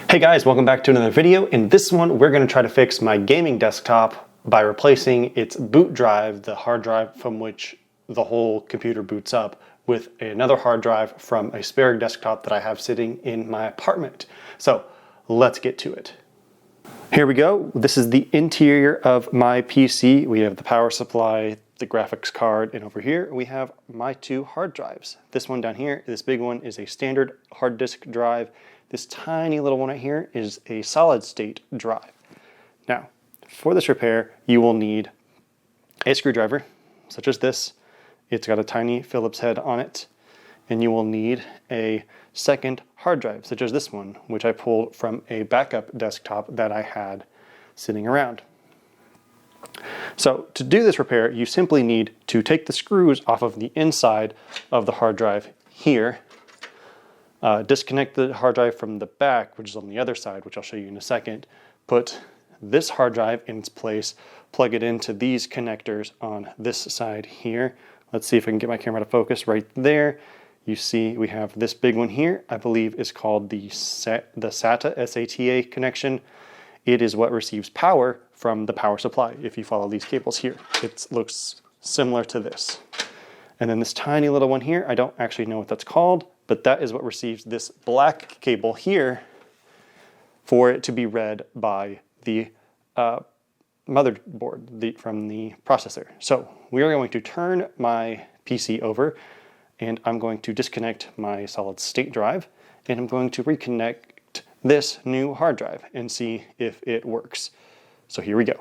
Hey guys, welcome back to another video. In this one, we're going to try to fix my gaming desktop by replacing its boot drive, the hard drive from which the whole computer boots up, with another hard drive from a spare desktop that I have sitting in my apartment. So let's get to it. Here we go. This is the interior of my PC. We have the power supply, the graphics card, and over here we have my two hard drives. This one down here, this big one, is a standard hard disk drive. This tiny little one right here is a solid state drive. Now, for this repair, you will need a screwdriver, such as this. It's got a tiny Phillips head on it. And you will need a second hard drive, such as this one, which I pulled from a backup desktop that I had sitting around. So to do this repair, you simply need to take the screws off of the inside of the hard drive here, disconnect the hard drive from the back, which is on the other side, which I'll show you in a second, put this hard drive in its place, plug it into these connectors on this side here. Let's see if I can get my camera to focus right there. You see we have this big one here, I believe is called the SATA, S-A-T-A connection. It is what receives power from the power supply. If you follow these cables here, it looks similar to this. And then this tiny little one here, I don't actually know what that's called, but that is what receives this black cable here for it to be read by the motherboard from the processor. So we are going to turn my PC over, and I'm going to disconnect my solid state drive, and I'm going to reconnect this new hard drive and see if it works. So here we go.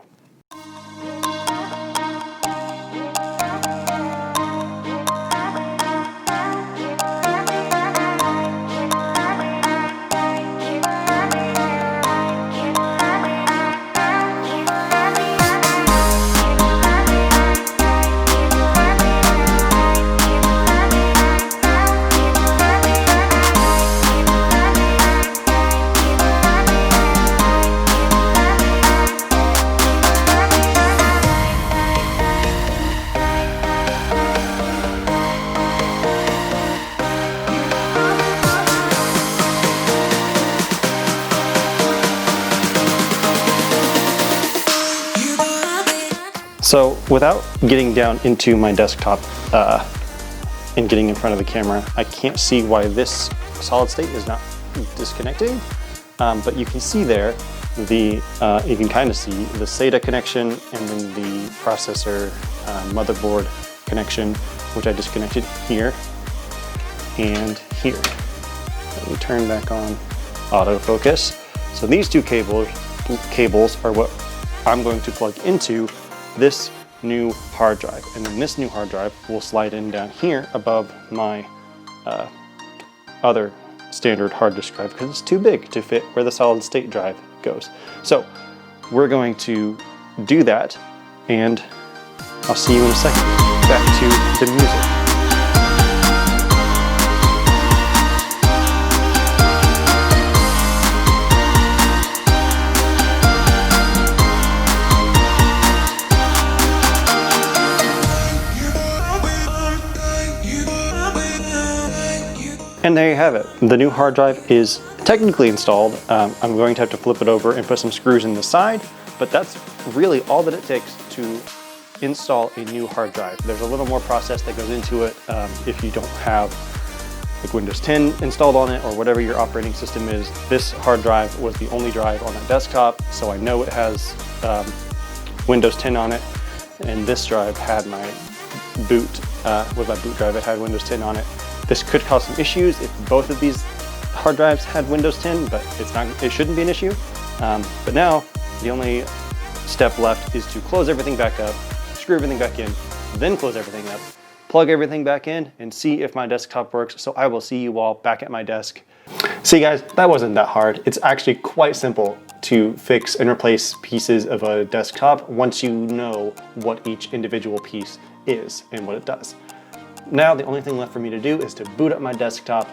So without getting down into my desktop and getting in front of the camera, I can't see why this solid state is not disconnecting. But you can see there, you can kind of see the SATA connection and then the processor motherboard connection, which I disconnected here and here. Let me turn back on autofocus. So these two cables are what I'm going to plug into this new hard drive, and then this new hard drive will slide in down here above my other standard hard disk drive because it's too big to fit where the solid state drive goes. So we're going to do that, and I'll see you in a second. Back to the music. And there you have it. The new hard drive is technically installed. I'm going to have to flip it over and put some screws in the side, but that's really all that it takes to install a new hard drive. There's a little more process that goes into it if you don't have like Windows 10 installed on it or whatever your operating system is. This hard drive was the only drive on that desktop, so I know it has Windows 10 on it, and this drive had my boot, with my boot drive, it had Windows 10 on it. This could cause some issues if both of these hard drives had Windows 10, but it shouldn't be an issue. But now the only step left is to close everything back up, screw everything back in, then close everything up, plug everything back in, and see if my desktop works. So I will see you all back at my desk. See guys, that wasn't that hard. It's actually quite simple to fix and replace pieces of a desktop once you know what each individual piece is and what it does. Now the only thing left for me to do is to boot up my desktop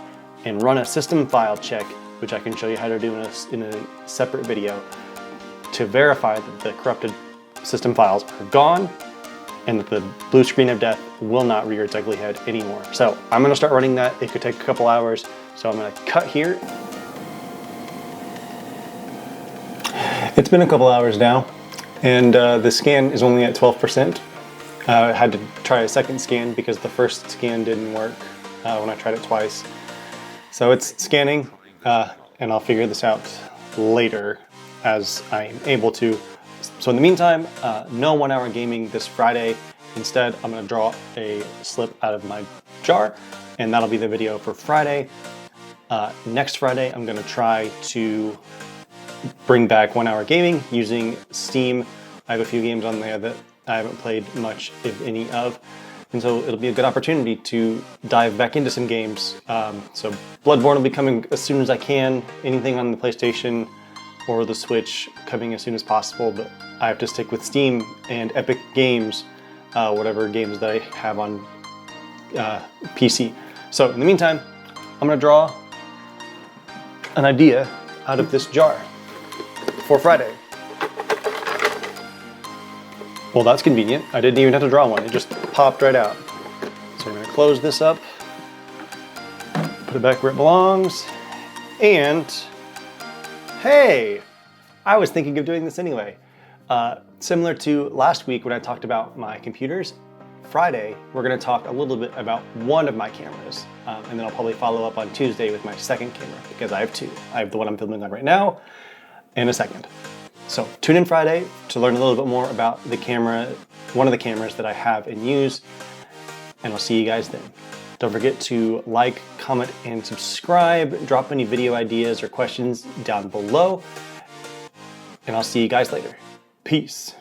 and run a system file check, which I can show you how to do in a separate video, to verify that the corrupted system files are gone and that the blue screen of death will not rear its ugly head anymore. So I'm gonna start running that. It could take a couple hours. So I'm gonna cut here. It's been a couple hours now, and the scan is only at 12%. I had to try a second scan because the first scan didn't work when I tried it twice. So it's scanning, and I'll figure this out later as I'm able to. So in the meantime, no 1 hour gaming this Friday. Instead, I'm gonna draw a slip out of my jar, and that'll be the video for Friday. Next Friday, I'm gonna try to bring back 1 hour gaming using Steam. I have a few games on there that I haven't played much, if any, of. And so it'll be a good opportunity to dive back into some games. So Bloodborne will be coming as soon as I can. Anything on the PlayStation or the Switch coming as soon as possible, but I have to stick with Steam and Epic Games, whatever games that I have on PC. So in the meantime, I'm gonna draw an idea out of this jar for Friday. Well, that's convenient. I didn't even have to draw one. It just popped right out. So I'm gonna close this up, put it back where it belongs, and hey, I was thinking of doing this anyway. Similar to last week when I talked about my computers, Friday, we're gonna talk a little bit about one of my cameras, and then I'll probably follow up on Tuesday with my second camera, because I have two. I have the one I'm filming on right now, and a second. So tune in Friday to learn a little bit more about the camera, one of the cameras that I have and use, and I'll see you guys then. Don't forget to like, comment, and subscribe. Drop any video ideas or questions down below, and I'll see you guys later. Peace.